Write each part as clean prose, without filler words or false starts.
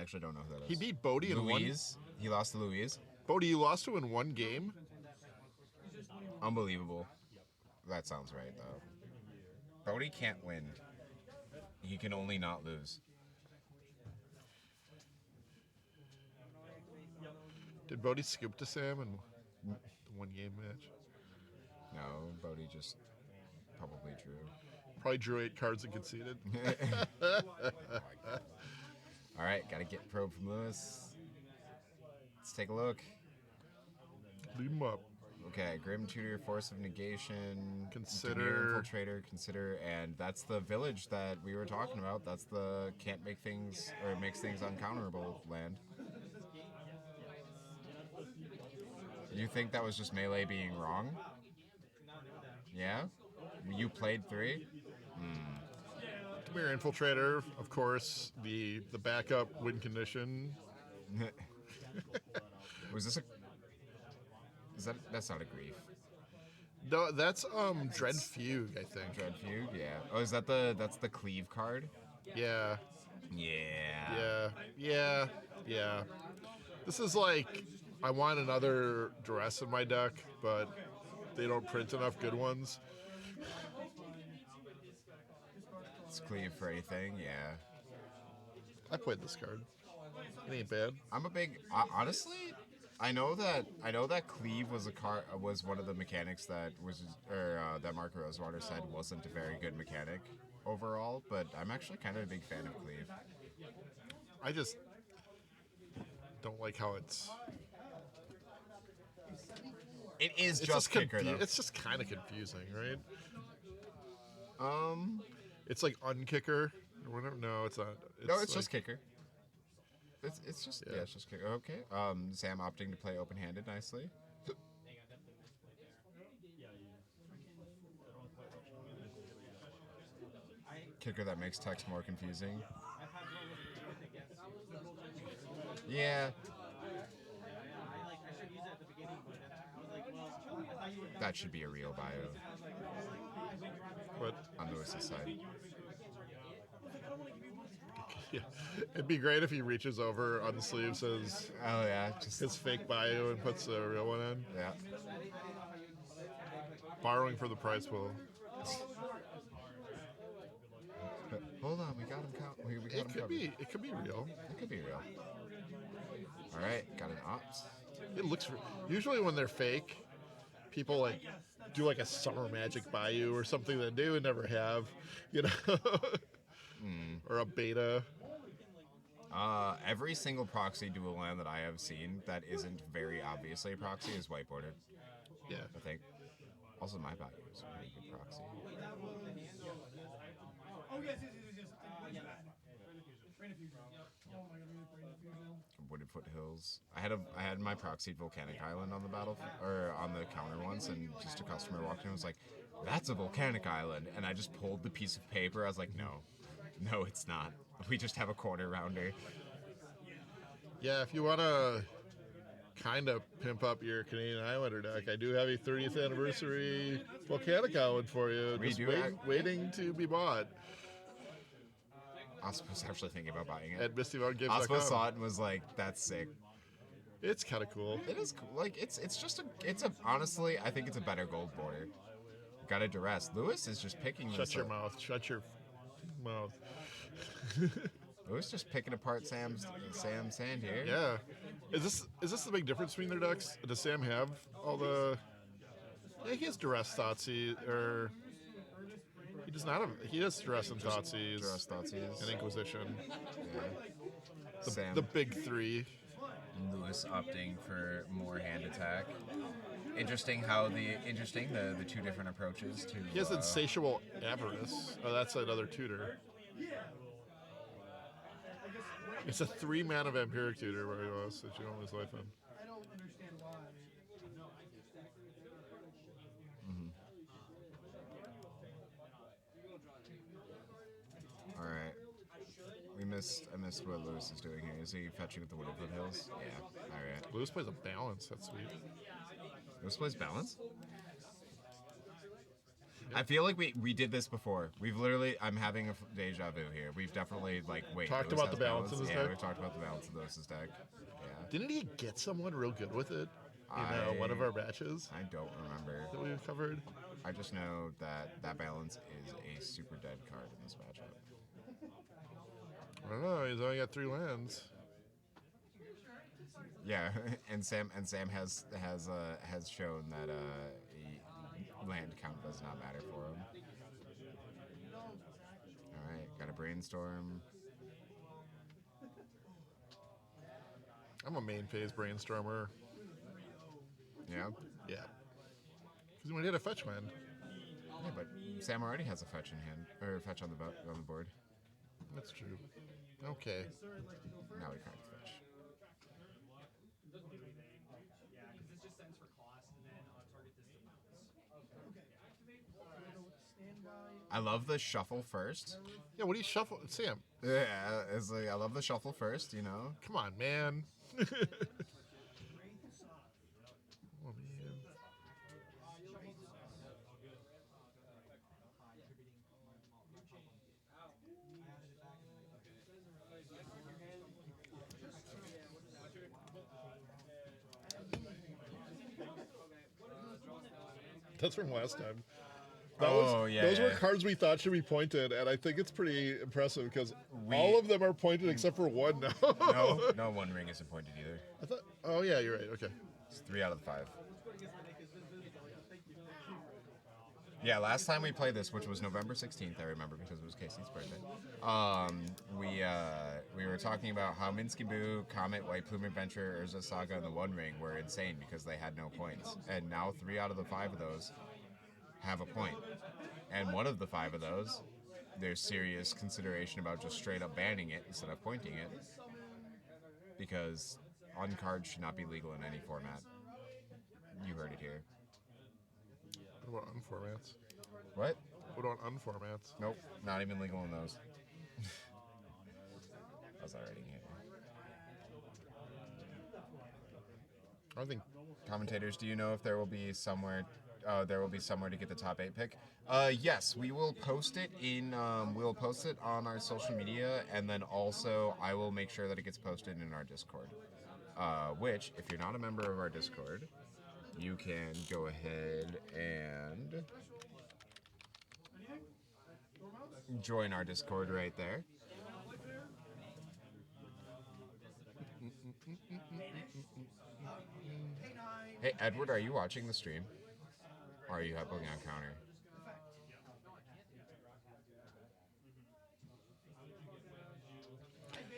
actually don't know who that is. He beat Bodie in one. He lost to Louise. Bodie, you lost to in one game? Unbelievable. That sounds right, though. Bodie can't win. He can only not lose. Did Bodie scoop to Sam in the one-game match? No, Bodie just probably drew. Probably drew 8 cards and conceded. All right, got to get probe from Louis. Let's take a look. Lead him up. Okay, Grim Tutor, Force of Negation, Consider, Infiltrator, Consider, and that's the village that we were talking about. That's the can't make things, or makes things uncounterable land. You think that was just Melee being wrong? Yeah? You played 3? Mirror Infiltrator, of course, the backup win condition. Was this a... That's not a grief. No, that's Dread Fugue, I think. Dread Fugue, yeah. Oh, that's the cleave card? Yeah. Yeah. Yeah. This is like, I want another Duress in my deck, but they don't print enough good ones. It's cleave for anything, yeah. I played this card. It ain't bad. I'm a big... honestly... I know that cleave was was one of the mechanics that that Mark Rosewater said wasn't a very good mechanic overall, but I'm actually kind of a big fan of cleave. I just don't like how it's. It is just kicker though. It's just kind of confusing, right? It's like unkicker or whatever. No, it's not. It's just kicker. It's just it's just kicker. Okay. Sam opting to play open-handed nicely. Kicker that makes text more confusing. Yeah. That should be a real bio. What? On Lewis's side. Yeah. It'd be great if he reaches over, unsleeves his his fake bio and puts a real one in. Yeah. Borrowing for the prize pool. Hold on, we got him count. It could be real. It could be real. All right, got an opt. It looks usually when they're fake, people like do like a Summer Magic Bayou or something that they would never have, you know, or a beta. Every single proxy dual land that I have seen that isn't very obviously a proxy is whiteboarded. Yeah, I think. Also, my value is a pretty good proxy. Wooded Foothills. I had my proxied Volcanic Island on the on the counter once, and just a customer walked in and was like, "That's a volcanic island," and I just pulled the piece of paper. I was like, "No, it's not. We just have a corner rounder." Yeah, if you want to kind of pimp up your Canadian Islander deck, I do have a 30th anniversary Volcanic Island for you. Waiting to be bought. Osmo's actually thinking about buying it. At Misty Mountain Games. Osmo saw it and was like, "That's sick." It's kind of cool. It is cool. Like honestly, I think it's a better gold border. Got a Duress. Lewis is just picking. Shut your mouth. Shut your mouth. Lewis just picking apart Sam's sand here. Yeah. Is this the big difference between their decks? Does Sam have all the? Yeah, he has Duress Thoughtseize, or he does not have. He has Duress and Thoughtseize. And Inquisition. Yeah. The big three. Lewis opting for more hand attack. Interesting the two different approaches to. He has Insatiable Avarice. Oh, that's another tutor. It's a 3-mana Vampiric Tutor where he was that you don't lose life in. I don't understand why. All right. I missed what Lewis is doing here. Is he fetching with the Wooded Foothills? Yeah. All right. Lewis plays a balance. That's sweet. Lewis plays balance? I feel like we did this before. We've literally, I'm having a deja vu here. We've definitely, like, Talked Lewis about has the balance of his Yeah, deck? we've talked about the balance of Lewis's deck. Yeah. Didn't he get someone real good with it in one of our matches I don't remember. that we've covered? I just know that that balance is a super dead card in this matchup. I don't know. He's only got 3 lands. Yeah, and Sam has shown that land count does not matter for him. All right, got a brainstorm. I'm a main phase brainstormer. Yeah. Yeah. Because when he had a fetch land. Yeah, but Sam already has a fetch in hand, or fetch on the board. That's true. Okay. Now we can't fetch. I love the shuffle first. Yeah, what do you shuffle? Sam. Yeah, it's like, I love the shuffle first, you know? Come on, man. Oh, man. That's from last time. Those were cards we thought should be pointed, and I think it's pretty impressive because all of them are pointed except for one now. No, One Ring isn't pointed either. I thought. Oh yeah, you're right. Okay. It's 3 out of the 5. Yeah, last time we played this, which was November 16th, I remember because it was Casey's birthday. We were talking about how Minsky Boo, Comet, White Plume Adventure, Urza Saga, and the One Ring were insane because they had no points, and now 3 out of the 5 of those have a point. And one of the 5 of those, there's serious consideration about just straight up banning it instead of pointing it, because on-card should not be legal in any format. You heard it here. What about unformats? What? What about unformats? Nope, not even legal in those. I was already here. I think. Commentators, do you know if there will be somewhere to get the top 8 pick? Yes, we will post it in. We'll post it on our social media, and then also I will make sure that it gets posted in our Discord. Which, if you're not a member of our Discord, you can go ahead and join our Discord right there. Hey, Edward, are you watching the stream? Or are you helping on counter?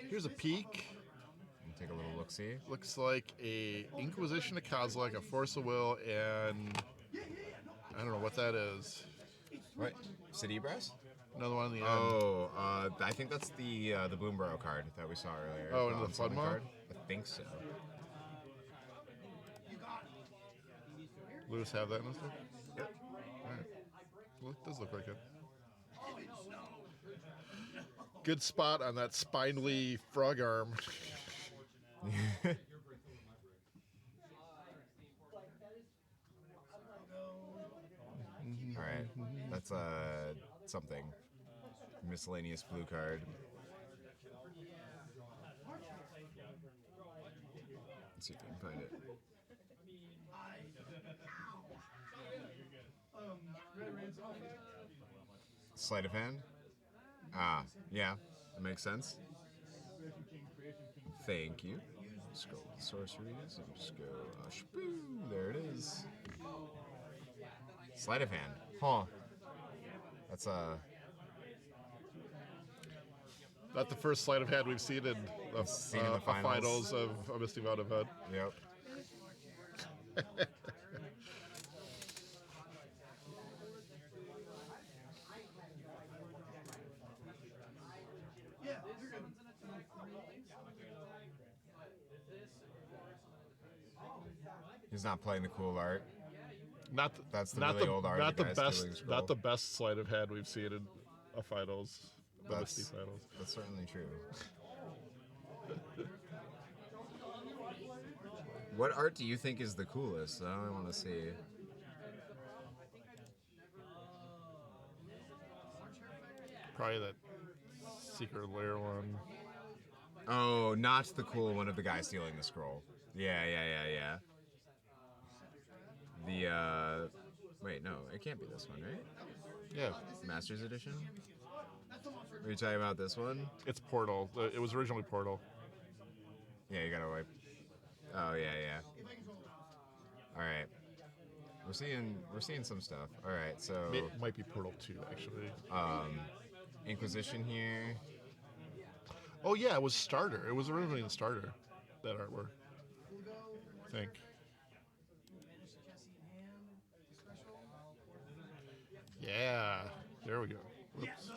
Here's a peek. Take a little look-see. Looks like a Inquisition of Kozilek, a Force of Will, and I don't know what that is. What? City Brass? Another one in the end. Oh, I think that's the Boomborough card that we saw earlier. Oh, into the Flood Maw? card? I think so. Louis have that in his deck? Yep. Alright. Well, it does look like it. Good spot on that spindly frog arm. Alright. That's something. Miscellaneous blue card. Let's see if we can find it. Sleight of hand? Ah, yeah, that makes sense. Thank you. Just go with the sorceries and just go, shpoo, there it is. Sleight of hand. Huh. That's Not the first sleight of hand we've seen in the finals of a Misty Mountain event. Yep. He's not playing the cool art. That's the really old art. Not the best sleight of hand we've seen in a finals. The Misty finals. That's certainly true. What art do you think is the coolest? I don't want to see. Probably that secret lair one. Oh, not the cool one of the guy stealing the scroll. Yeah. Wait, no, it can't be this one, right? Yeah. Masters Edition? Are you talking about this one? It's Portal. It was originally Portal. Yeah, you gotta wipe. Oh, yeah. Alright. We're seeing some stuff. Alright, so It might be Portal 2, actually. Inquisition here. Oh, yeah, it was Starter. It was originally in Starter, that artwork. I think. Yeah. There we go. Whoops.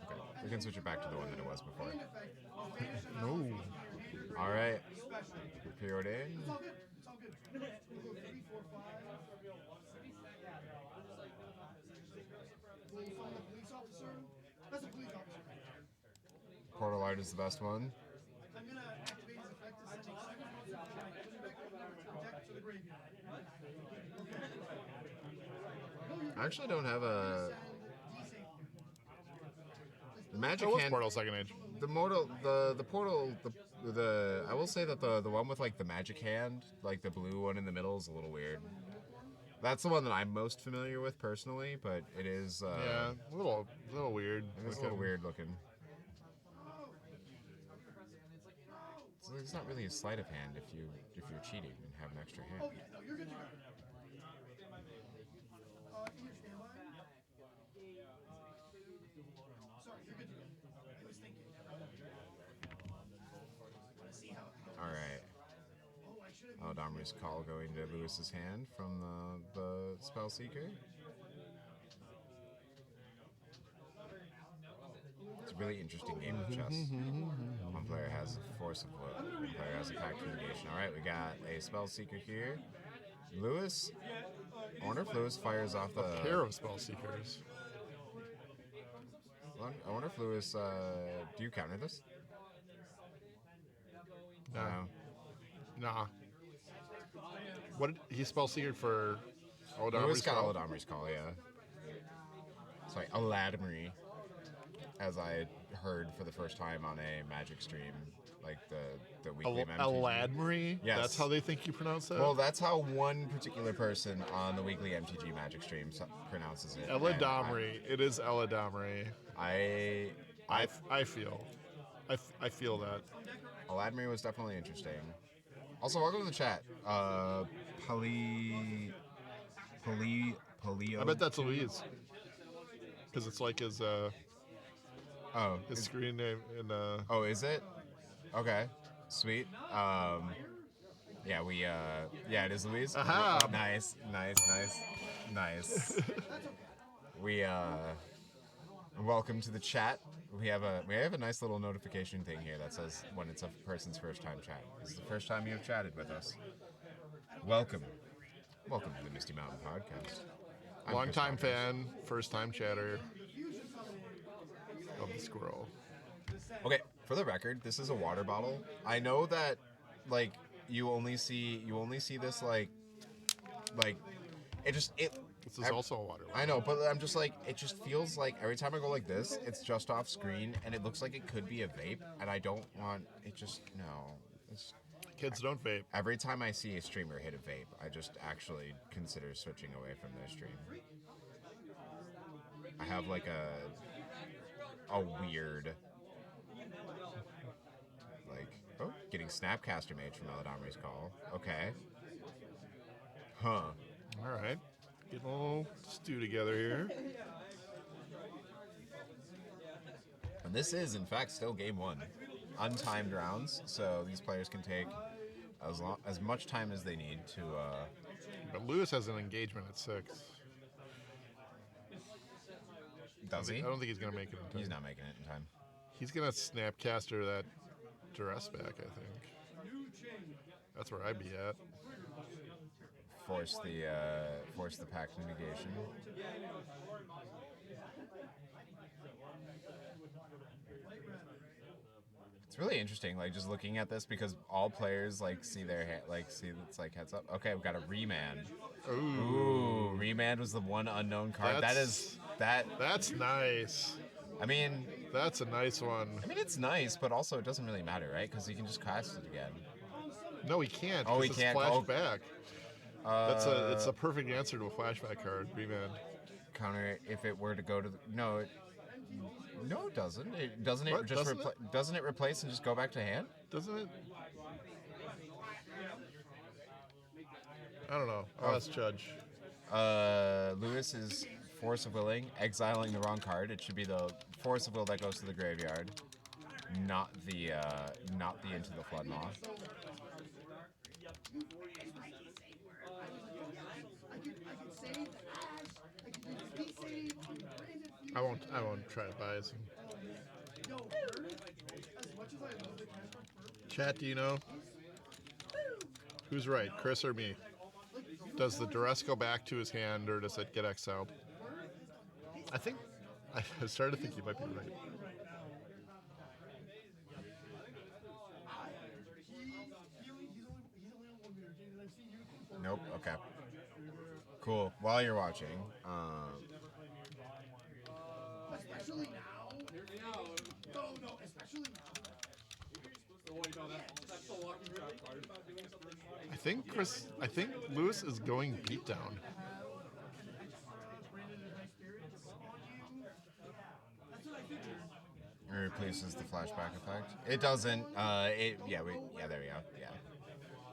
Okay, we can switch it back to the one that it was before. No. Alright. Preordain. Portal art is the best one. I actually don't have a... The magic hand... Portal Second Age. The portal, I will say that the one with like the magic hand, like the blue one in the middle, is a little weird. That's the one that I'm most familiar with personally, but it is... yeah, a little weird. It's a little weird looking. It's not really a sleight of hand if you're cheating and have an extra hand. All right. Eladamri's Call going to Lewis's hand from the Spell Seeker. It's a really interesting game of chess. One player has a Force of Will, one player has a Pact of Negation. Alright, we got a Spell Seeker here. Lewis, I wonder if Lewis fires off the... A pair of Spell Seekers. I wonder if Lewis, do you counter this? No. Nah. What did he Spell Seeker for? Lewis got Eladamri's Call, yeah. Sorry, Eladamri. As I heard for the first time on a Magic stream, like the weekly MTG. Eladamri? Yes. That's how they think you pronounce that? Well, that's how one particular person on the weekly MTG Magic stream pronounces it. Eladamri. It is Eladamri. I feel. I feel that. Eladamri was definitely interesting. Also, welcome to the chat. Polio. I bet that's Louise. Because it's like his his screen name in Oh, is it? Okay. Sweet. Yeah, yeah, it is Louise. Aha! Nice. We welcome to the chat. We have a nice little notification thing here that says when it's a person's first time chat. This is the first time you've chatted with us. Welcome to the Misty Mountain Podcast. Long time fan, first time chatter of the squirrel. Okay, for the record, this is a water bottle. I know that, like, you only see this like This is also a water bottle. I know, but I'm just like, it just feels like every time I go like this, it's just off screen, and it looks like it could be a vape, and I don't want it. Just no. Kids don't vape. Every time I see a streamer hit a vape, I just actually consider switching away from their stream. I have like a weird, like, getting Snapcaster Mage from Eladamri's Call. Okay. Huh. All right. Get a little stew together here. And this is, in fact, still game one. Untimed rounds, so these players can take as much time as they need to... But Lewis has an engagement at 6. Does he? I don't think he's going to make it in time. He's not making it in time. He's going to Snapcaster that duress back, I think. That's where I'd be at. Force the Pact of Negation. It's really interesting, like, just looking at this, because all players, like, see it's like heads up. Okay, we've got a Remand. Ooh, Remand was the one unknown card. That's nice. I mean, That's a nice one. it's nice, but also it doesn't really matter, right? Because you can just cast it again. No, he can't. Oh, he it's can't. Flashback. It's a perfect answer to a flashback card. Remand. Counter if it were to go to the, no, it doesn't. It doesn't. What? It just Doesn't doesn't it replace and just go back to hand? Doesn't it? I don't know. I'll ask Judge. Louis is Force of Willing, exiling the wrong card. It should be the Force of Will that goes to the graveyard, not the Into the Flood Moth. I won't try to buy it. Chat, do you know? Who's right, Chris or me? Does the duress go back to his hand, or does it get exiled? I started to think you might be right. Nope. Okay. Cool. While you're watching, especially now. No, especially now. I think Louis is going beatdown. it replaces the flashback effect. It doesn't. There we go.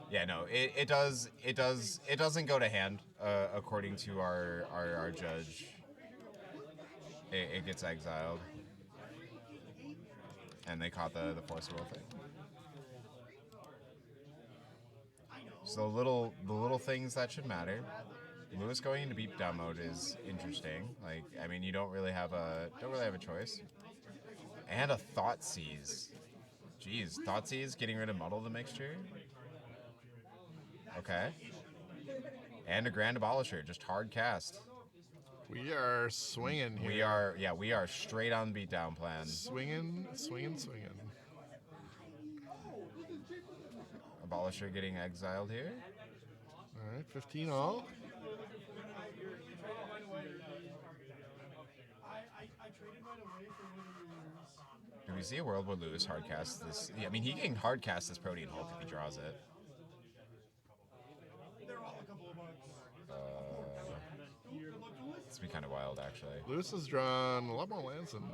Yeah, no, it does. It doesn't go to hand, according to our judge. It gets exiled, and they caught the Force of Will thing. So the little things that should matter. Louis going into beatdown mode is interesting. Like, I mean, you don't really have a choice. And a Thoughtseize. Jeez, Thoughtseize getting rid of Muddle the Mixture. Okay. And a Grand Abolisher, just hard cast. We are swinging here. We are straight on beatdown plan. Swinging. Abolisher getting exiled here. All right, 15 all. Do we see a world where Louis hardcasts this? Yeah, I mean, he can hardcast this Protean Hulk if he draws it. This would be kind of wild, actually. Louis has drawn a lot more lands than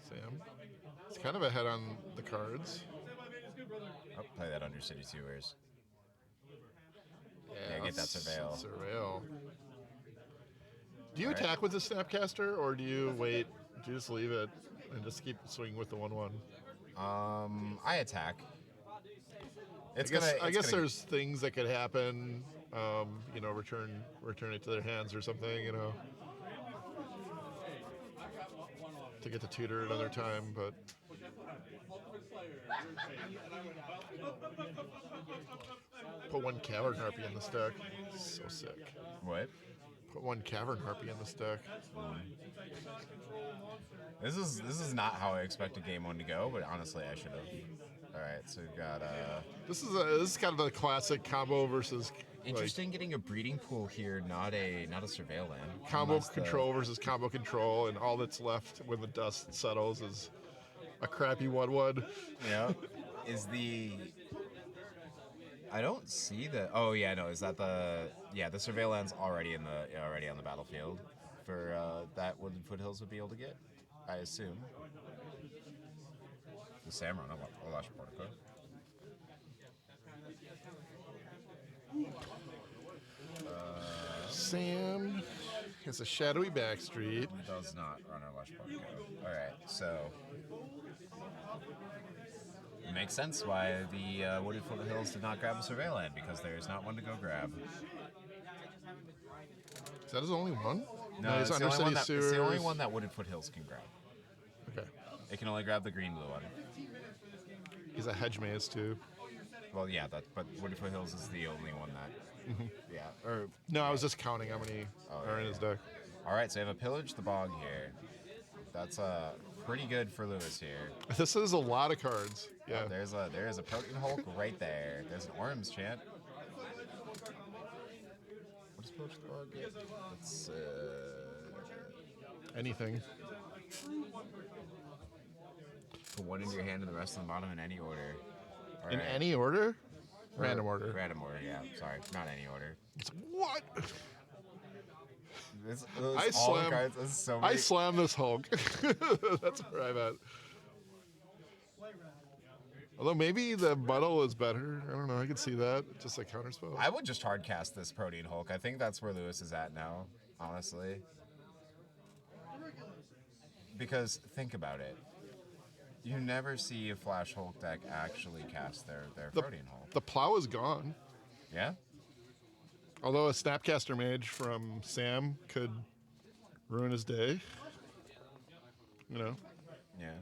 Sam. He's kind of ahead on the cards. I'll play that Undercity Sewers. Yeah, get that Surveil. Do you attack with the Snapcaster, or do you wait? Do you just leave it and just keep swinging with the 1/1? I attack. I guess there's things that could happen. Return it to their hands or something. To get to tutor another time, but. Put one Cavern Harpy in this deck. So sick. What? Put one Cavern Harpy in this deck. This is not how I expected game one to go, but honestly, I should have. All right, so we've got. This is kind of a classic combo versus. Interesting, getting a breeding pool here, not a surveil land. Combo control versus combo control, and all that's left when the dust settles is a crappy 1/1. Yeah. I don't see the. Oh yeah, no. Is that the surveil land's already on the battlefield for that Woodland Foothills would be able to get, I assume. The Samron, I'll watch Portico. Sam has a shadowy backstreet. Does not run our Lush Portico. Alright, so. It makes sense why the Wooded Foothills did not grab a surveil land, because there is not one to go grab. Is that his only one? No, he's it's Undercity the only one that Wooded Foothills can grab. Okay. It can only grab the green-blue one. He's a hedge maze too. Well, yeah, but Wooded Foothills is the only one that. No, I was just counting how many are in his deck. All right, so I have a Pillage the Bog here. That's pretty good for Louis here. This is a lot of cards. Yeah. Oh, there's a Protean Hulk right there. There's an Orms chant. What does Pillage the Bog get? It's Anything. Put one in your hand and the rest on the bottom in any order. All In right. any order? Or Random order. Random order, yeah. Sorry, not any order. What? This I all the slam. cards. This is so I many. slam this Hulk. That's where I'm at. Although maybe the muddle is better. I don't know. I could see that. Just like counterspell. I would just hard cast this Protean Hulk. I think that's where Lewis is at now, honestly. Because think about it. You never see a Flash Hulk deck actually cast their Protean Hulk. The plow is gone. Yeah? Although a Snapcaster Mage from Sam could ruin his day. You know, Yeah.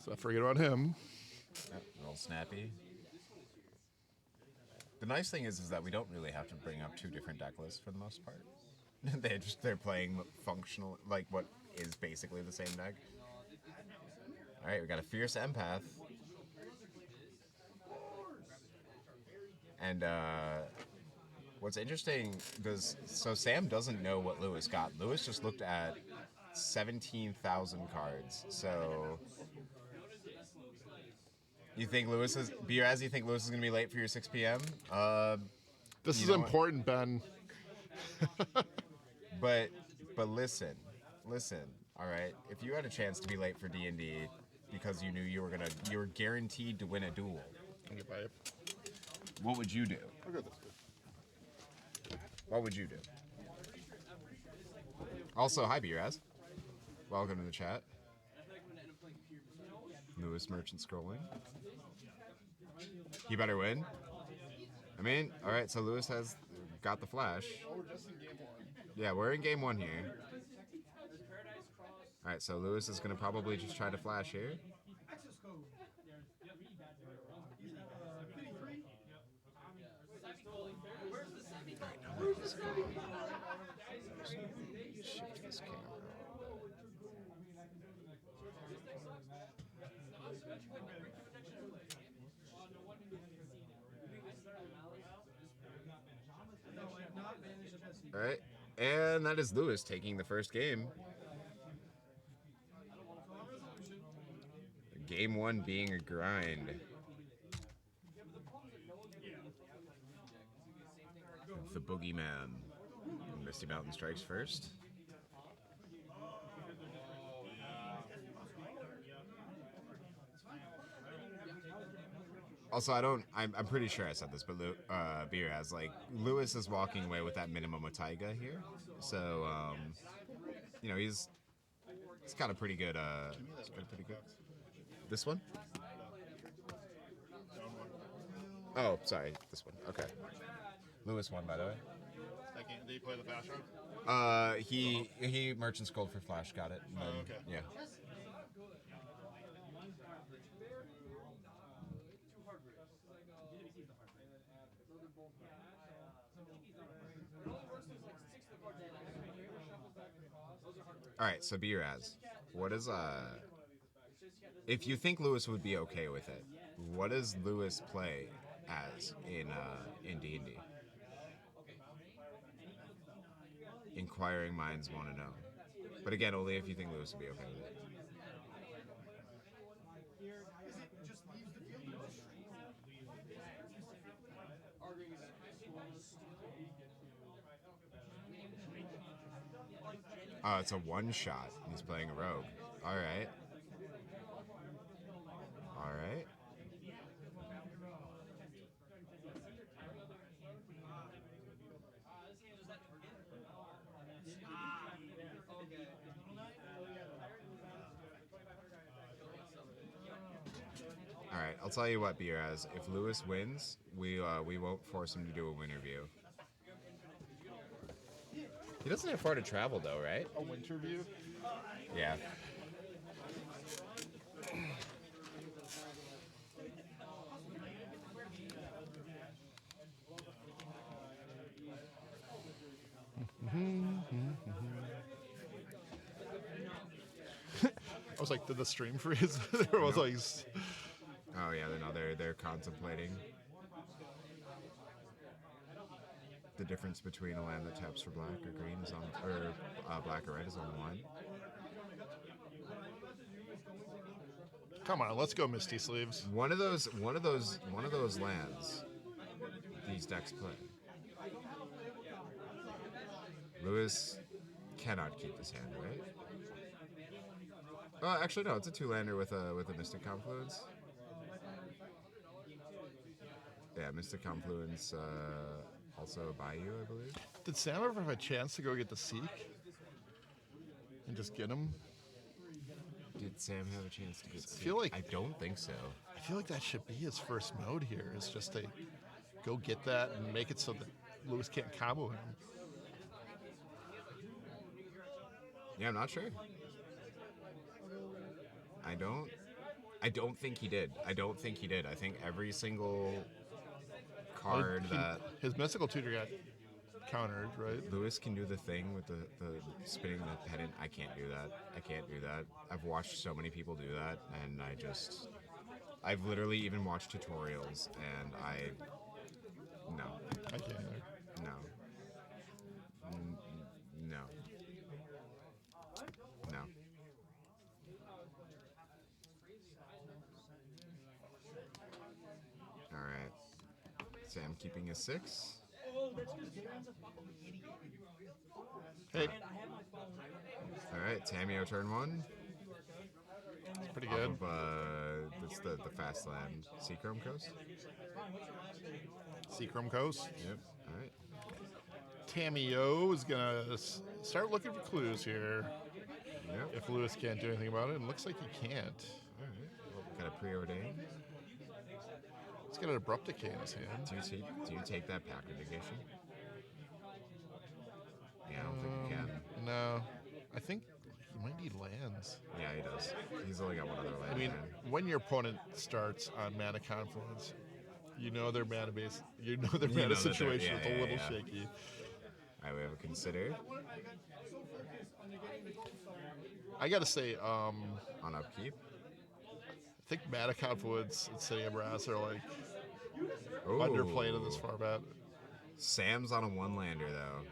so I forget about him. Yep, a little snappy. The nice thing is that we don't really have to bring up two different deck lists for the most part. They're playing functional, like what is basically the same deck. All right, we got a Fierce Empath. And what's interesting, so Sam doesn't know what Lewis got. Lewis just looked at 17,000 cards. So you think Lewis is Biraz? You think Lewis is gonna be late for your 6 p.m.? This You is know what? important, Ben. But listen. All right, if you had a chance to be late for D&D because you knew you were guaranteed to win a duel, Can you buy it? what would you do? I'll go this way. What would you do? Also, hi Biraz. Welcome to the chat. Lewis Merchant scrolling. He better win. I mean, all right. So Lewis has got the flash. Oh, we're just in game 1. Yeah, we're in game 1 here. All right, so Lewis is gonna probably just try to flash here. Shift this camera. All right, and that is Lewis taking the first game. Game 1 being a grind. The Boogeyman. Misty Mountain strikes first. Also, I'm pretty sure I said this, but Biraz, like, Lewis is walking away with that minimum of Taiga here. So, you know, he's got a pretty good, This one? Oh, sorry, this one. Okay. Lewis won, by the way. Did he play the flash round? He Merchant's Gold for Flash, got it. And then, okay. Yeah. All right, so Biraz, what is if you think Lewis would be okay with it, what does Lewis play as in D&D? Inquiring minds want to know, but again, only if you think Lewis would be okay with it. Oh, it's a one-shot. He's playing a rogue. All right. All right. All right. I'll tell you what, Biraz. If Lewis wins, we won't force him to do a winter view. He doesn't have far to travel, though, right? A winter view? Yeah. I was like, did the stream freeze? There was like... Oh yeah, they're contemplating. the difference between a land that taps for black or green is on, or black or red is on the line. Come on, let's go Misty Sleeves. One of those lands these decks play. Louis cannot keep this hand, right? Oh, actually no, it's a 2-lander with a Mystic Confluence. Yeah, Mystic Confluence, also Bayou, I believe. Did Sam ever have a chance to go get the Seek and just get him? Did Sam have a chance to get I feel like I don't think so. I feel like that should be his first mode here. Is just to go get that and make it so that Louis can't combo him. Yeah, I'm not sure. I don't think he did. I think every single card that His mystical tutor got countered, right? Louis can do the thing with the spinning the pendant. I can't do that. I've watched so many people do that, and I've literally even watched tutorials, and no. I can't either. No. No. No. All right. Sam keeping his 6. Hey, All right, Tamio turn 1. it's pretty Off good. of, it's the fast land. Seachrome Coast? Seachrome Coast. Yep. All right. Tamio is gonna start looking for clues here. Yep. If Louis can't do anything about it, and it looks like he can't. All right. Well, got a preordain. He's got an abrupt decay in his hand. Do you take that pack negation? Yeah, I don't think you can. No, I think he might need lands. Yeah, he does. He's only got one other land. I mean, in hand. when your opponent starts on mana confluence, you know their mana base. You know their mana know that they're- situation yeah, is a yeah, little yeah. shaky. All right, we have a consider I gotta say, on upkeep. I think mana confluence and City of Brass are like Ooh. underplayed in this format. Sam's on a 1-lander though.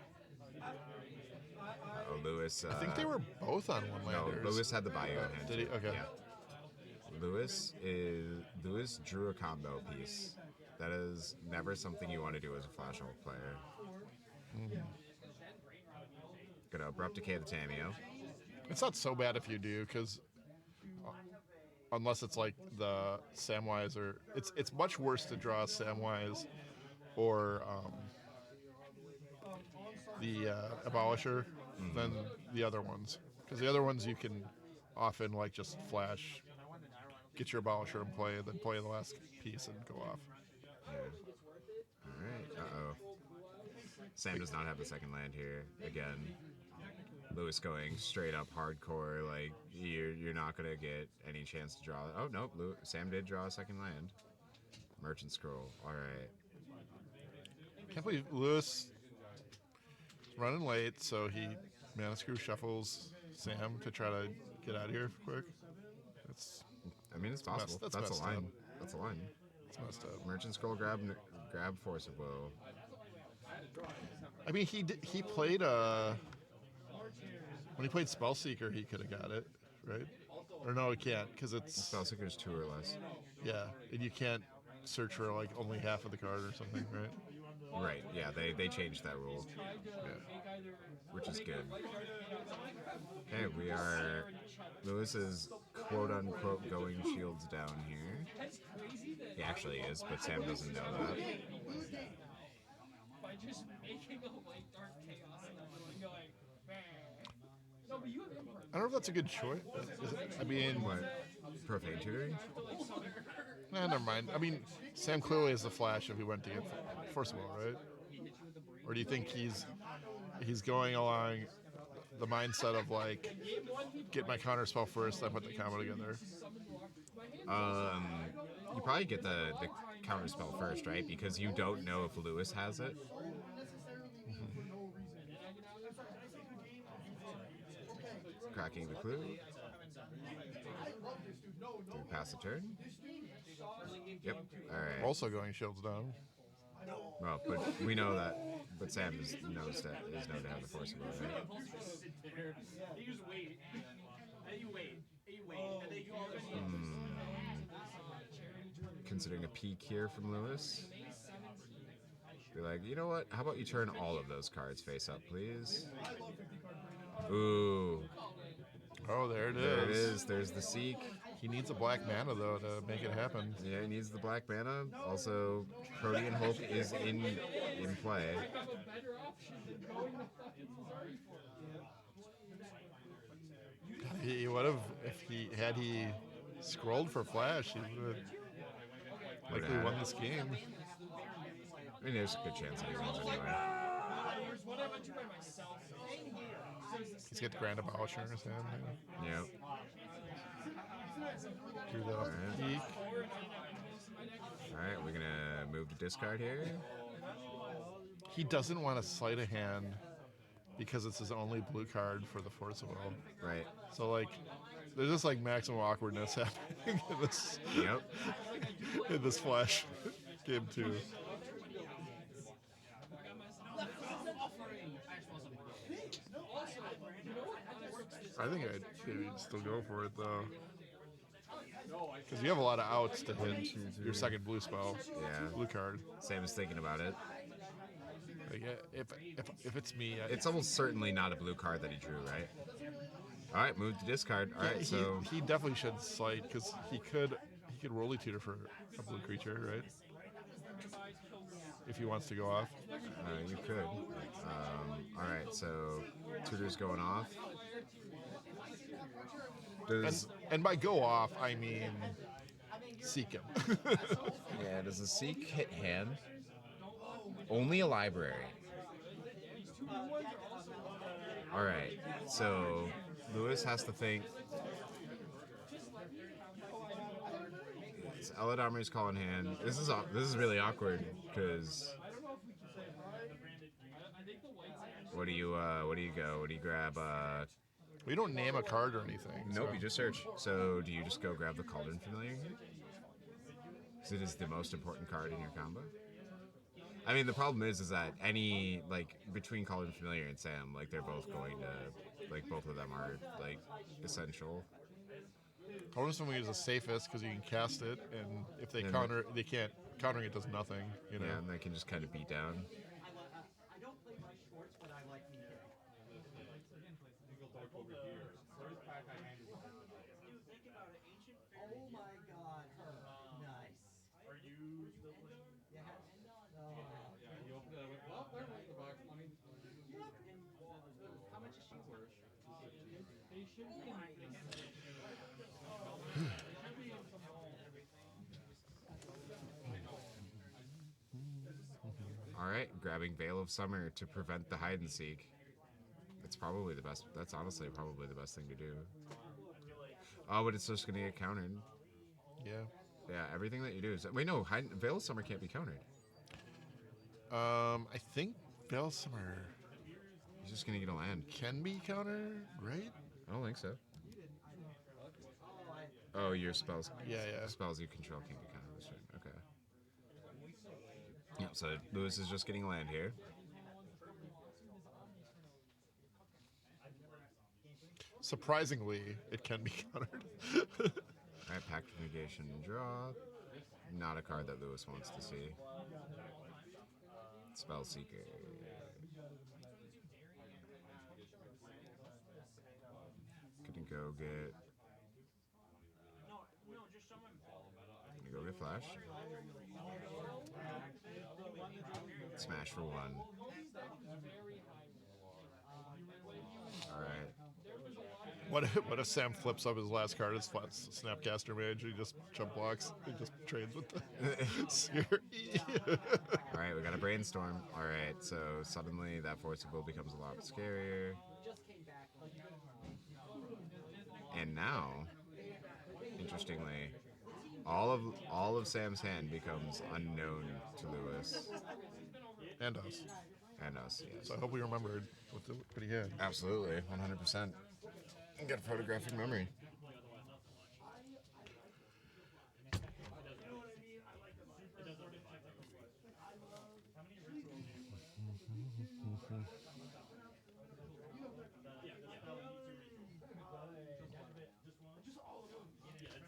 Oh, Louis. I think they were both on one No, landers. Louis had the Bayou in hand. Did he? too. Okay. Yeah. Louis drew a combo piece. That is never something you want to do as a Flash Hulk player. Gonna abrupt decay the Tamio. It's not so bad if you do, because unless it's like the Samwise, or it's much worse to draw Samwise or the Abolisher than the other ones, because the other ones you can often like just flash, get your Abolisher in play, and then play the last piece and go off. Yeah. All right. Uh-oh. Sam does not have the second land here again. Louis going straight up hardcore. Like you're not gonna get any chance to draw. Oh no, Sam did draw a second land. Merchant Scroll. All right. Can't believe Louis is running late, so he mana screw shuffles Sam to try to get out of here quick. I mean, it's possible. that's That's messed a line. up. That's a line. It's messed up. Merchant Scroll grab Force of Will. I mean, he played when he played Spellseeker, he could have got it, right? Or no, he can't, because it's Spellseeker's 2 or less. yeah, and you can't search for like only half of the card or something, right? Right. Yeah. They changed that rule. Yeah. Which is good. Okay, we are. Louis is quote unquote going shields down here. He actually is, but Sam doesn't know that. By just making a white dark chaos and going, no, but you have input. I don't know if that's a good choice. I mean, What? Profane tutoring? nah, never mind. I mean, Sam clearly has the flash if he went to get Forcible, right? Or do you think he's going along the mindset of like, get my counter spell first, then put the combo together? You probably get the counter spell first, right? Because you don't know if Louis has it. Cracking the clue. Do we pass the turn? Yep. All right. Also going shields down. Well, but we know that. But Sam is known to have the force ability, right? Sit there. You just wait. And you wait. And you wait. And they do all their Considering a peak here from Lewis. Be like, you know what? How about you turn all of those cards face up, please? Ooh. Oh, there it is. There it is. There's the Seek. He needs a black mana, though, to make it happen. Yeah, he needs the black mana. Also, Protean Hulk is in play. have a better option than going to fucking Zari for it. He would have, if he scrolled for Flash, he would have likely won this game. I mean, there's a good chance that he wins anyway. Here's what I went to by myself. He's got the Grand Abolisher in his hand. Yep. Through the peak. Alright, we're gonna move to discard here. He doesn't want to sleight of hand because it's his only blue card for the Forcible. Right. So, like, there's just, like, maximum awkwardness happening in this, Yep. in this Flash game, too. I think I'd maybe still go for it, though. Because you have a lot of outs to hit your second blue spell. Yeah. Blue card. Sam is thinking about it. Like, if it's me, It's almost certainly not a blue card that he drew, right? Alright, move to discard. Alright, so he definitely should slight because he could Rolly Tutor for a blue creature, right? If he wants to go off. you could. Alright, so Tutor's going off. And by go off, I mean seek him. Yeah, does the Seek hit hand? Only a library. Alright, so Lewis has to think. It's Eladomir's call in hand. This is really awkward because. What do you go? What do you grab? We don't name a card or anything. Nope, so. you just search. So do you just go grab the Cauldron Familiar? Because it is the most important card in your combo. I mean, the problem is that any, like, between Cauldron Familiar and Sam, like, they're both going to, like, both of them are, like, essential. Cauldron Familiar is the safest because you can cast it, and if they can't, countering it does nothing, you know. Yeah, and they can just kind of beat down. Oh my god. Nice. Are you still playing? Yeah. Yeah, you opened it. I went, well, there went the box money. How much is she worth? They should be Alright, grabbing Veil of Summer to prevent the hide and seek. That's probably the best. That's honestly probably the best thing to do. Oh, but it's just going to get countered. Yeah. Yeah, everything that you do is... Wait, no, Veil of Summer can't be countered. I think Veil Summer He's just going to get a land. can be countered, right? I don't think so. Oh, your spells. Yeah, yeah. Spells you control can't be countered this turn. Okay. Yep, so Lewis is just getting a land here. Surprisingly, it can be countered. Alright, Pact of Negation and draw. Not a card that Lewis wants to see. Spell Seeker. Gonna go get. Gonna go get Flash. Smash for one. Alright. What if Sam flips up his last card as Snapcaster Mage? He just jump blocks. He just trades with the Scary. Alright, we got a brainstorm. Alright, so suddenly that Force of Will becomes a lot scarier. And now, interestingly, all of Sam's hand becomes unknown to Lewis. And us. And us, yes. So I hope we remembered what he had. Absolutely, 100%. Got photographic memory.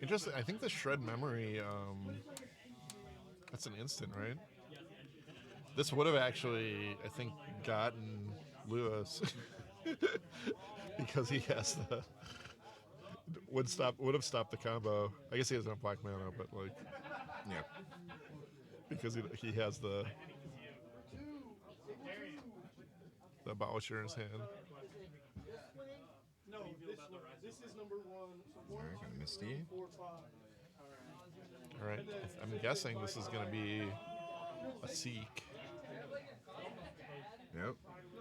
Interesting. I think the shred memory, that's an instant, right? This would have actually, I think, gotten Lewis because he has the would have stopped the combo. I guess he doesn't have black mana, but like Yeah. because he has the abolisher in his hand. No, this is number 1. So All right, got a Misty. 4, 5. All right, I'm guessing this is going to be a Seek. Yep. No,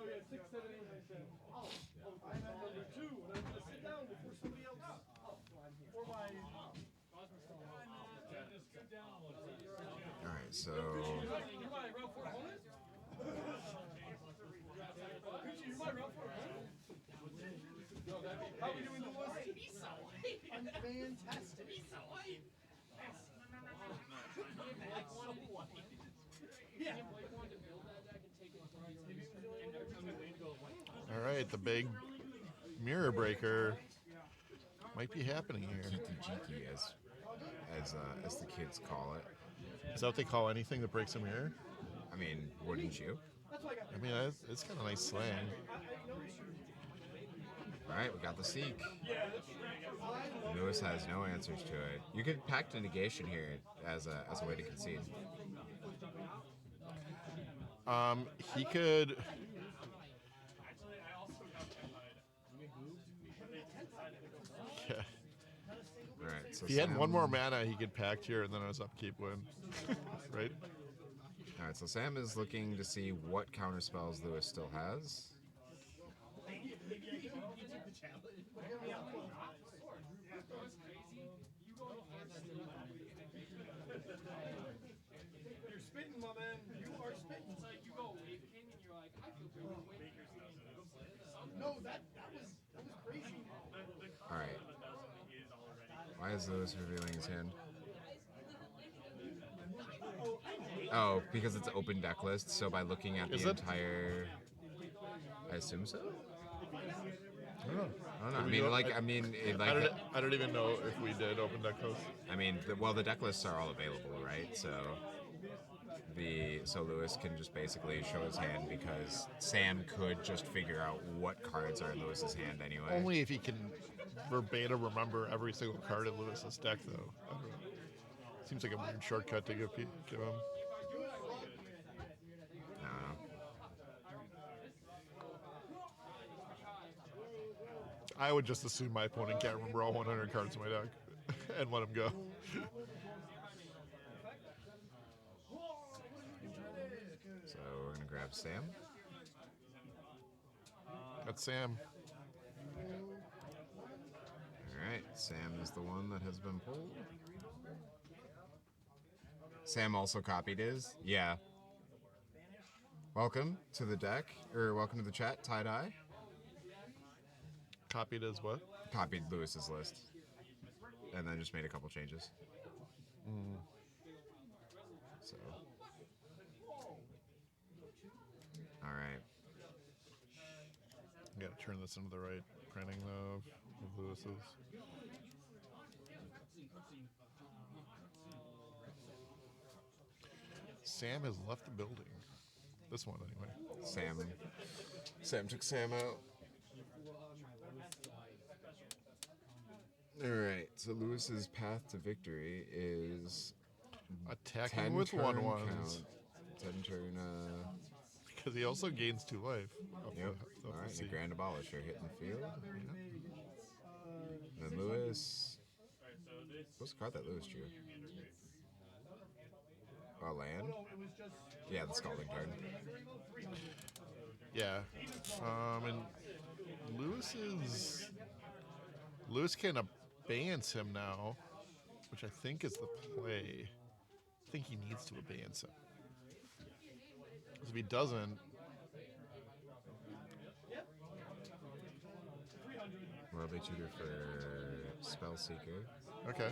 yeah, 6, 7, 8, 9, 10. I'm at number 2, and I'm going to sit down before somebody else. Or my... All right, so You're my round 4 opponent? Gucci, you're my round 4 opponent? How are we doing the list? He's so hype. I'm fantastic. He's so hype. Yeah. All right, the big mirror breaker might be happening here. Kiki Jiki, as the kids call it. Is that what they call anything that breaks a mirror? I mean, wouldn't you? I mean, it's kind of nice slang. All right, we got the Seek. Lewis has no answers to it. You could pact a negation here as a way to concede. He could. Yeah. All right, so If he had Sam- one more mana, he could pact here, and then his upkeep win. Right? All right, so Sam is looking to see what counter spells Lewis still has. You're spitting, my man. You are spitting. It's like you go Wave King and you're like, I feel good with Wave King. No, that was crazy. All right. Why is Lewis revealing his hand? Oh, because it's open deck list. So by looking at Is the it? entire, I assume so. I don't know. I don't know. I We mean, don't- like, I don't even know if we did open deck host. I mean, the deck lists are all available, right? So Lewis can just basically show his hand because Sam could just figure out what cards are in Lewis's hand anyway. Only if he can verbatim remember every single card in Lewis's deck, though. I don't know. Seems like a weird shortcut to give him. I don't know. I would just assume my opponent can't remember all 100 cards in my deck and let him go. So we're gonna grab Sam. That's Sam. All right, Sam is the one that has been pulled. Sam also copied his. Yeah. Welcome to the deck, or welcome to the chat, tie-dye. Copied as what? Copied Lewis's list. And then just made a couple changes. So. Alright. I gotta turn this into the right printing, though, of Lewis's. Sam has left the building. This one, anyway. Sam took Sam out. Alright, so Lewis's path to victory is Attacking 10 with turn 1/1s. count. 10 turn, Because he also gains 2 life. Off yep. the Alright, the seat. Grand Abolisher hitting the field. Then Lewis. What's the card that Lewis drew? A land? Yeah, the Scalding Tarn. Yeah. And Lewis can abeyance him now, which I think is the play. I think he needs to abeyance him. Because if he doesn't, Worldly Tutor for Spellseeker. okay.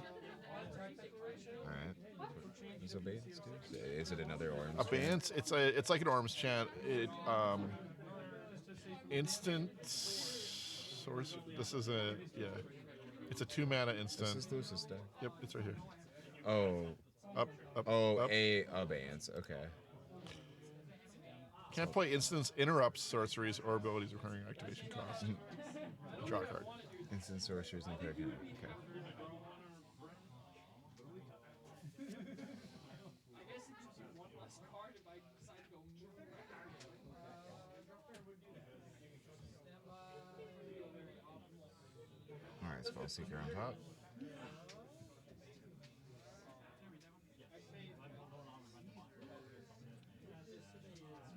Alright. Is Abeyance do? Is it another orange? Abeyance, it's like an Orms chant. It instant source. This is it's a 2-mana instant. This is Lewis's deck. Yep, it's right here. Oh, Up, oh, up. a Abeyance. Okay. Can't play instants, interrupts, sorceries, or abilities requiring activation cost. Draw a card. Instant sorcerers and card. Okay. I guess it gives you one less card if I decide to go All right, Spell Seeker on top.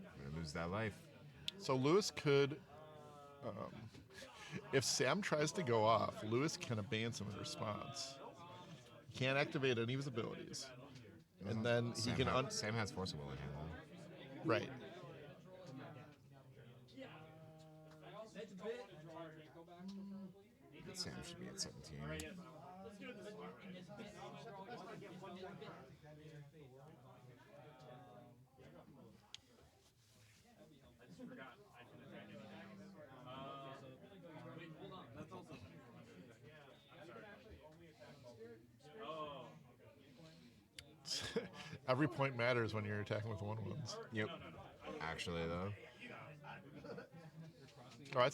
I'm gonna lose that life. So Lewis could, if Sam tries to go off, Lewis can abeyance him in response. He can't activate any of his abilities, and then he can Sam has Forcible in hand though. right. Sam should be at 17. Every point matters when you're attacking with 1/1s. Yep. Actually, though. Oh, I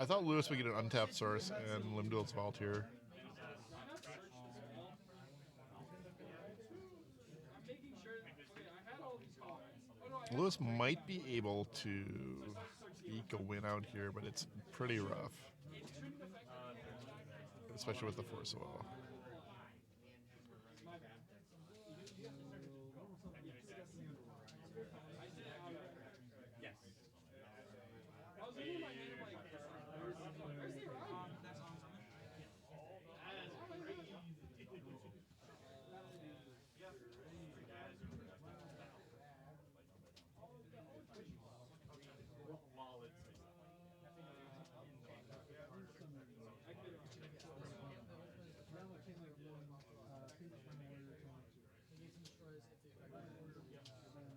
thought Lewis would get an untapped source and Limdul's Volunteer. Lewis might be able to eke a win out here, but it's pretty rough, especially with the Force of Will.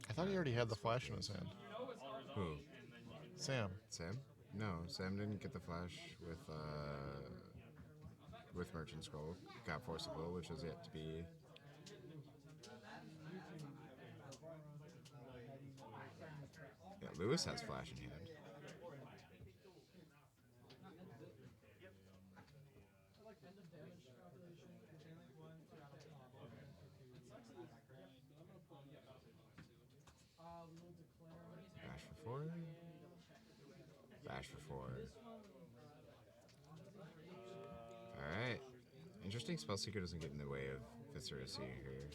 I thought he already had the flash in his hand. Who? Sam. Sam? No, Sam didn't get the flash with Merchant Scroll. Got Forcible, which is yet to be. Yeah, Lewis has flash in hand. Bash for 4. Bash for 4. Alright. Interesting Spellseeker doesn't get in the way of Visceracy here.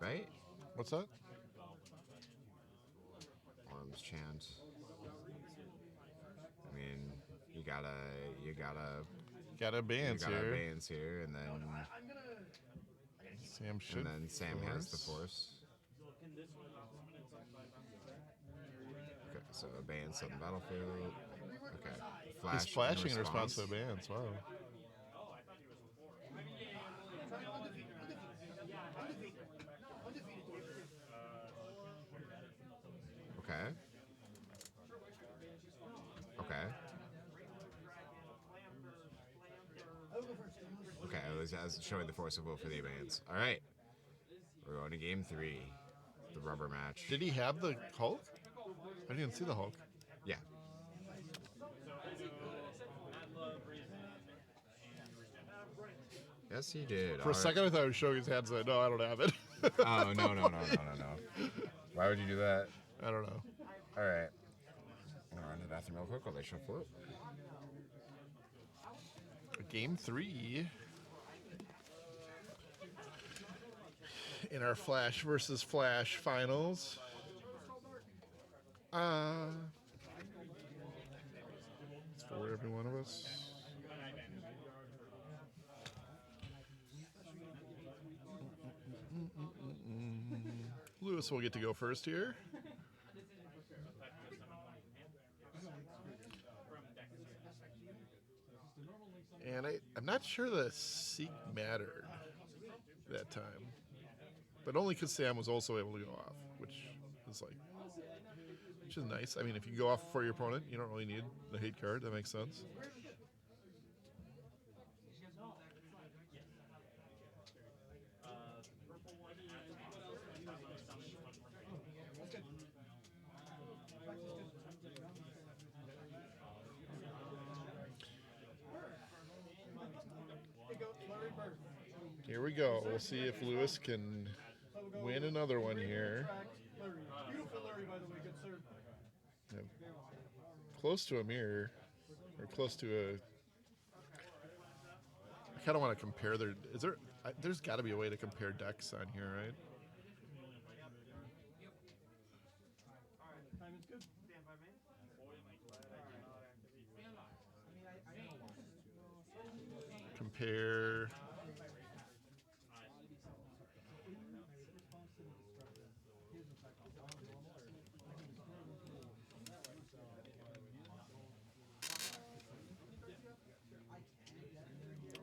Right? What's that? Orms chant. I mean, you gotta Got abeyance here. abeyance here, and then Sam should. and then Sam has the force. Okay, so abeyance on the battlefield. Okay, flash. He's flashing in response to abeyance. Wow. Okay. Okay. Okay, I was showing the force of will for the abeyance. All right, we're going to game 3, the rubber match. Did he have the Hulk? I didn't even see the Hulk. Yeah. Yes, he did. For a second, I thought he was showing his hands. Like, no, I don't have it. Oh, no. Why would you do that? I don't know. All right. I'm going to run to the bathroom real quick while they shuffle it. Game 3 in our Flash versus Flash finals. It's for every one of us. Lewis will get to go first here. And I'm not sure the Seek mattered. that time. But only because Sam was also able to go off, which is nice. I mean, if you go off for your opponent, you don't really need the hate card. That makes sense. Here we go. We'll see if Louis can win another one here. Beautiful Larry, by the way, good sir. Yeah. Close to a mirror, or close to a. I kind of want to compare their. Is there? There's got to be a way to compare decks on here, right? Time is good. Compare.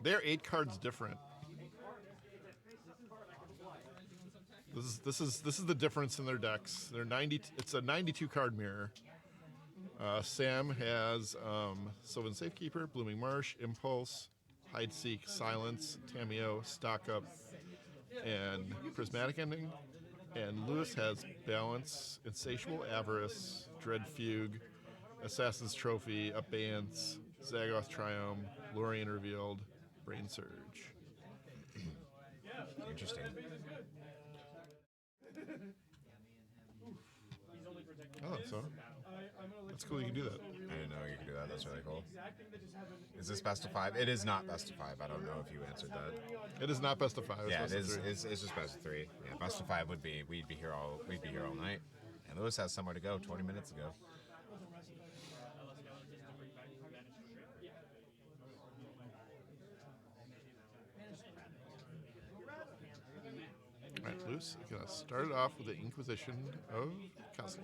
They're 8 cards different. This is the difference in their decks. They're 90. It's a 92 card mirror. Sam has Sylvan Safekeeper, Blooming Marsh, Impulse, Hide Seek, Silence, Tameo, Stock Up, and Prismatic Ending. And Louis has Balance, Insatiable Avarice, Dread Fugue, Assassin's Trophy, Abeyance, Zagoth Triumph, Lorien Revealed, Brain Surge. Interesting. Oh, so that's cool. You can do that. I didn't know you could do that. That's really cool. Is this best of 5? It is not best of 5. I don't know if you answered that. It is not best of 5. It's Yeah, best it of is. 3. It's just best of 3. Yeah, best of 5 would be we'd be here all night. And Louis has somewhere to go 20 minutes ago. All right, Louis, you're gonna start it off with the Inquisition of Kowal.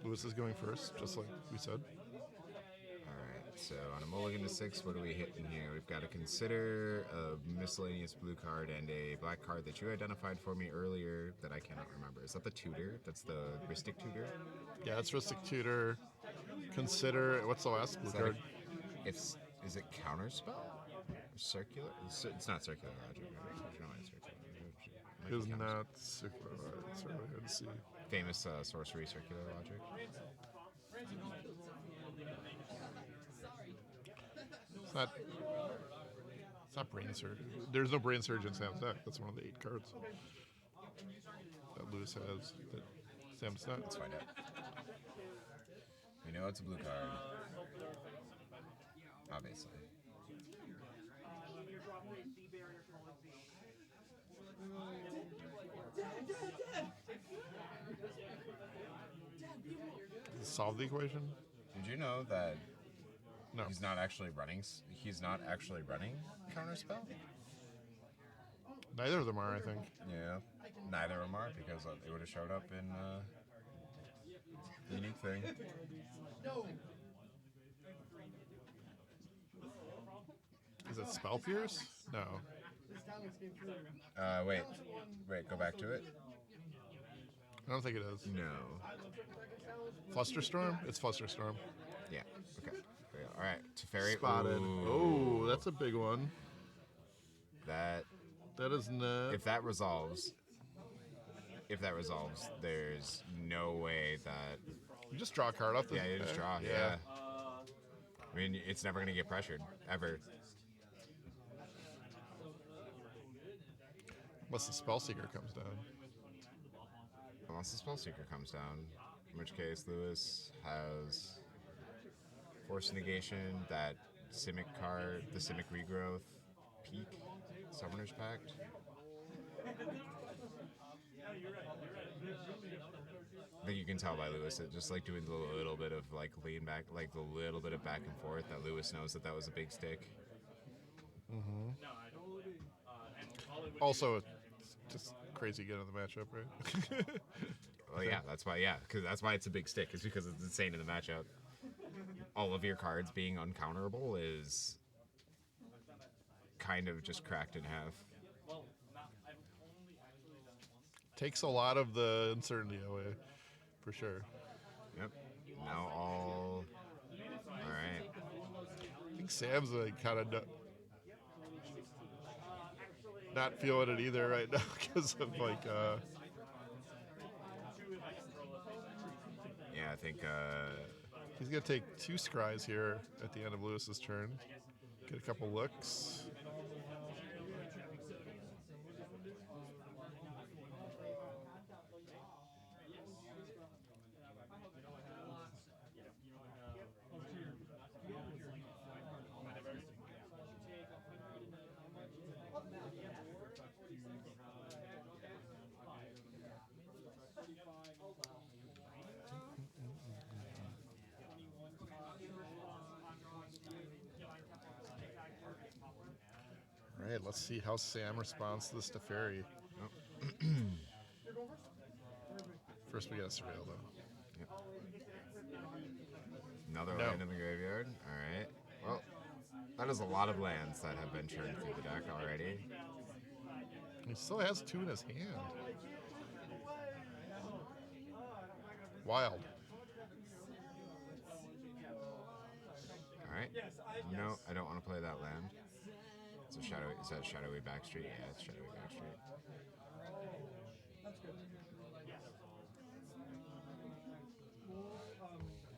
Louis is going first, just like we said. Alright, so on a mulligan to 6, what are we hitting here? We've got to consider a miscellaneous blue card and a black card that you identified for me earlier that I cannot remember. Is that the tutor? That's the Ristic tutor? Yeah, it's Ristic Tutor. Consider, what's the last blue card? Is it Counterspell? Or Circular? It's not Circular Logic, right? There's no answer to it. Might be Is Counterspell. not super. It's really hard to see. Famous sorcery Circular Logic. It's not. It's not Brain Surge. There's no Brain Surge in Sam's deck. That's one of the 8 cards that Louis has that Sam does not. Let's find out. We know it's a blue card. Obviously. Solve the equation? Did you know that No. he's not actually running Counterspell? Neither of them are, I think. Yeah. Neither of them are because it would have showed up in the unique thing. Is it Spell Pierce? No. Wait, go back to it. I don't think it is. No. Flusterstorm? It's Flusterstorm. Yeah. Okay. All right. Teferi. Spotted. Ooh. Oh, that's a big one. That. That is not. If that resolves, there's no way that. You just draw a card off the. Yeah, you just draw. Yeah. I mean, it's never gonna get pressured ever. Unless the Spellseeker comes down. Unless the Spellseeker comes down, in which case Louis has Force Negation, that Simic card, the Simic Regrowth, Peak, Summoner's Pact. I think you can tell by Louis that just like doing the little bit of like lean back, like the little bit of back and forth, that Louis knows that was a big stick. Also, it's just crazy good in the matchup, right? Well, yeah, that's why. Yeah, because that's why it's a big stick. Is because it's insane in the matchup. all of your cards being uncounterable is kind of just cracked in half. Takes a lot of the uncertainty away, for sure. Yep. Now all right. I think Sam's like kind of not feeling it either right now because of like. Yeah, I think He's gonna take 2 scries here at the end of Lewis's turn. Get a couple looks. All right, let's see how Sam responds to this Teferi. First, we got to surveil though. another No. land in the graveyard. All right. Well, that is a lot of lands that have been churned through the deck already. He still has 2 in his hand. Wild. All right. No, I don't want to play that land. It's a shadowy. Is that shadowy backstreet? Yeah, it's shadowy backstreet.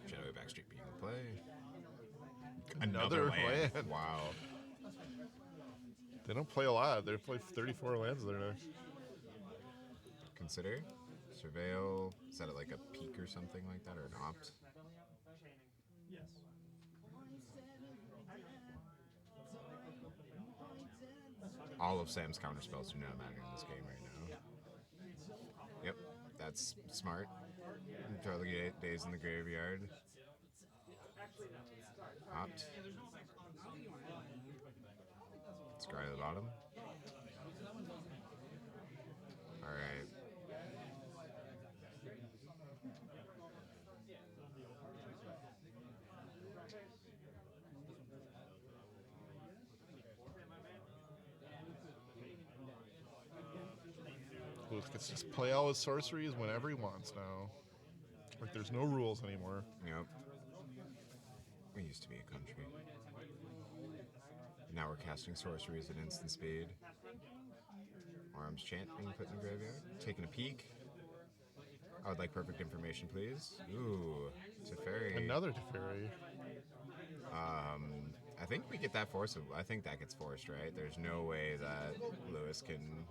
Shadowy backstreet being in play. Another land. Wow. They don't play a lot. They play 34 lands there now. Consider. Surveil. Is that at like a peak or something like that, or an opt? All of Sam's counterspells do not matter in this game right now. Yep, that's smart. Throw the days in the graveyard. Opt. Scry to the bottom. Alright. Lewis gets to just play all his sorceries whenever he wants now. Like there's no rules anymore. Yep. We used to be a country. Now we're casting sorceries at instant speed. Arms Chant being put in the graveyard. Taking a peek. I would like perfect information, please. Ooh, Teferi. Another Teferi. I think we get that force. I think that gets forced, right? There's no way that Lewis can.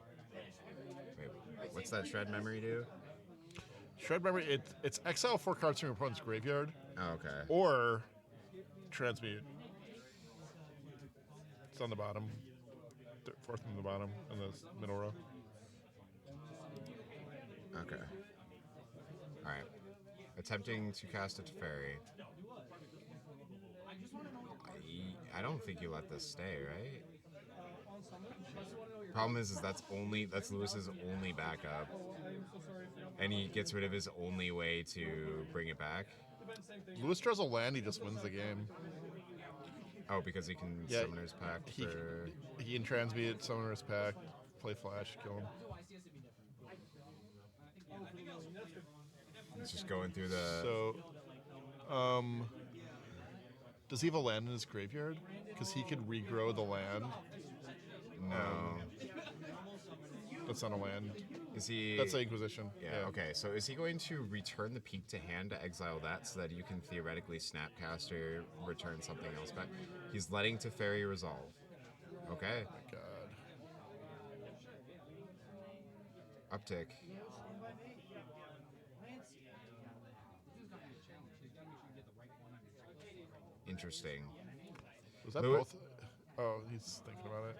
Wait, what's that shred memory do? Shred memory. It's exile 4 cards from your opponent's graveyard. Oh, okay. Or transmute. It's on the bottom. Fourth from the bottom in the middle row. Okay. All right. Attempting to cast a Teferi. I don't think you let this stay, right? Problem is that's Lewis's only backup, and he gets rid of his only way to bring it back. Lewis draws a land, he just wins the game. Oh, because he can Summoner's Pact for... He can transmute Summoner's Pact, play Flash, kill him. It's just going through the... So, does he have a land in his graveyard? Because he could regrow the land. No. That's not a land. Is he... That's an Inquisition. Yeah, okay. So is he going to return the peak to hand to exile that so that you can theoretically Snapcast or return something else back? He's letting Teferi resolve. Okay. Oh my god. Uptick. Interesting. Was that Lewis- both? Oh, he's thinking about it.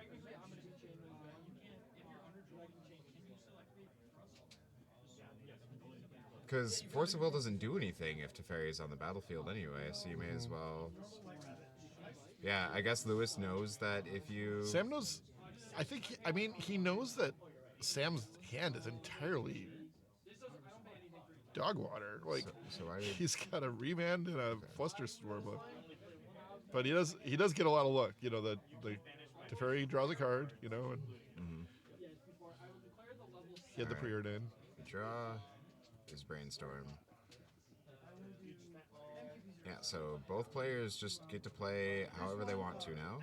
Because Force of Will doesn't do anything if Teferi is on the battlefield anyway, so you may as well... Yeah, I guess Lewis knows that if you... Sam knows. He knows that Sam's hand is entirely dog water. Like So I did, he's got a remand and a flusterstorm left. But he does get a lot of luck. You know, the Teferi draws a card. You know, and he had the Alright. preordain. draw is Brainstorm. Yeah, so both players just get to play however they want to now,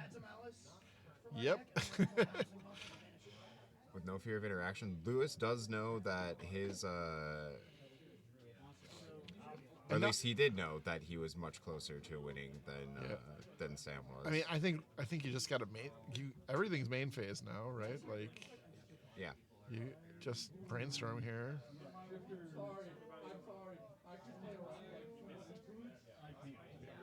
Yep. with no fear of interaction. Louis does know that his, or at And no- least he did know that he was much closer to winning Yeah. than Sam was. I mean, I think you just got to everything's main phase now, right? Like yeah. you just brainstorm here.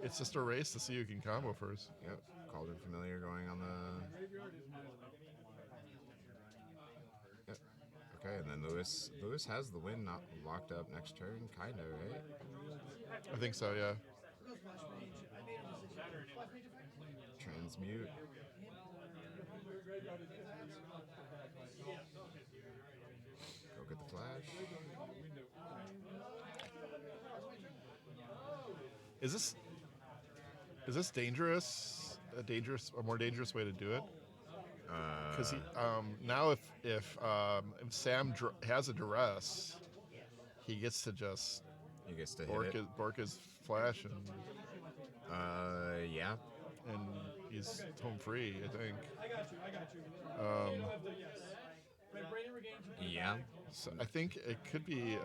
It's just a race to see who can combo first. Yep. Cauldron Familiar going on the. Yep. Okay, and then Louis has the win not locked up next turn, kinda, right? I think so, yeah. Transmute. Go get the flash. Is this dangerous? A more dangerous way to do it? Because now if Sam has a duress, he gets to just He gets to hit it. bork his flash Yeah. and he's home free. I think. I got you. You'll have to, yes. Brain regains. Yeah. So I think it could be.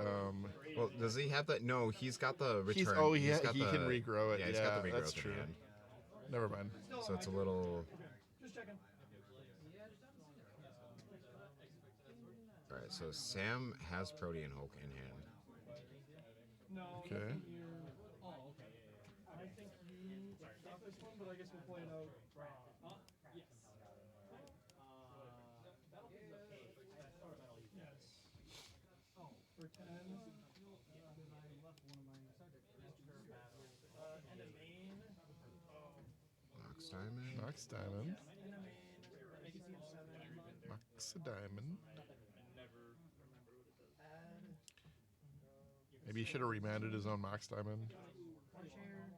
Well, does he have that? No, he's got the return. He He's got can regrow it. Yeah, he's got the regrowth that's in true. hand. Never mind. So it's a little. Just checking. All right. So Sam has Protean Hulk in hand. No. Okay. nothing here. Oh, okay. I think you got this one, but I guess we'll play it out. Yes. Yes. Oh, for 10. And a main. Nox Diamond. Nox Diamond. And a main. Legacy of 7. Nox a Diamond. Add. Maybe he should have remanded his own Mox Diamond. One share.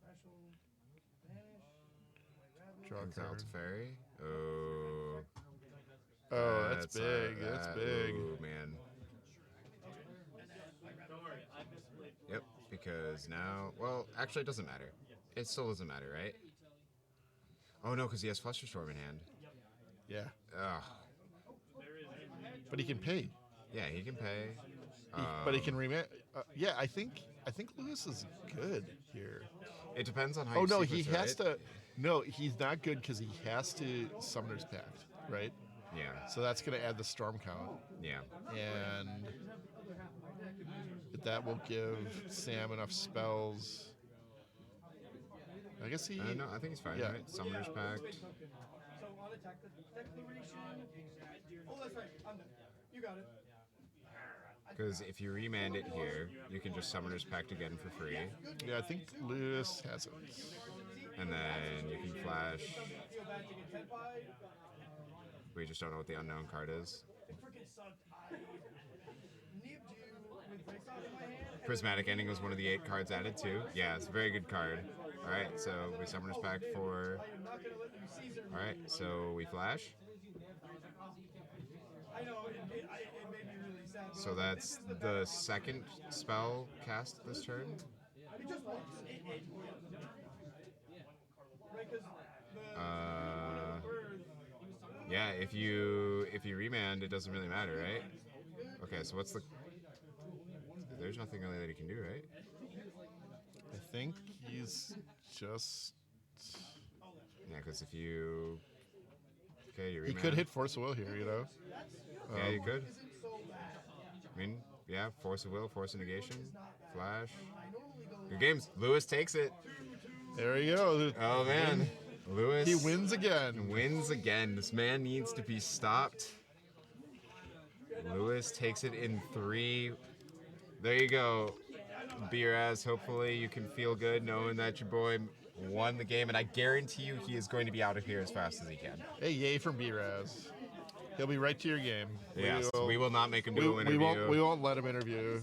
Special. Vanish. Draw a Brings out card. to Fairy. Oh. Oh, that's big. That's big. Oh man. Yep. Because now, well, actually, it doesn't matter. It still doesn't matter, right? Oh no, because he has Flusterstorm in hand. Yeah. Ugh. But he can pay. Yeah, he can pay. But he can remand. Yeah, I think Louis is good here. It depends on how. Oh you no, he sequence has it. to. No, he's not good because he has to Summoner's Pact, right? Yeah. So that's going to add the storm count, Yeah. and that will give Sam enough spells. I guess he. No, I think he's fine. Yeah. Right? Summoner's Pact. So on attack, the declaration. Oh, that's right. I'm done. You got it. Because if you remand it here, you can just Summoner's Pact again for free, Yeah, I think Louis has it. and then you can flash. Feel bad to get 10 by. We just don't know what the unknown card is. It freaking sucked. I nibbed you with Break Off in my hand. Prismatic Ending was one of the 8 cards added too. Yeah, it's a very good card. All right, so we Summoner's Pact for. I am not going to let you Caesar. All right, so we flash. I know, it made me really sad. but So that's the second spell cast this turn. It just once. Right, because Yeah, if you remand, it doesn't really matter, right? Okay, so what's the? There's nothing really that he can do, right? I think he's just. Yeah, because if you. Okay, you He remand. could hit Force of Will here, you know. Yeah, you could. I mean, yeah, Force of Will, Force of Negation, Flash. Good games. Louis takes it. There you go. Oh man, Louis. He wins again. Wins again. This man needs to be stopped. Louis takes it in 3. There you go, Beeraz. Hopefully you can feel good knowing that your boy won the game, and I guarantee you he is going to be out of here as fast as he can. Hey, yay from B-Raz. He'll be right to your game. Yes, we will not make him do an we interview. won't let him interview.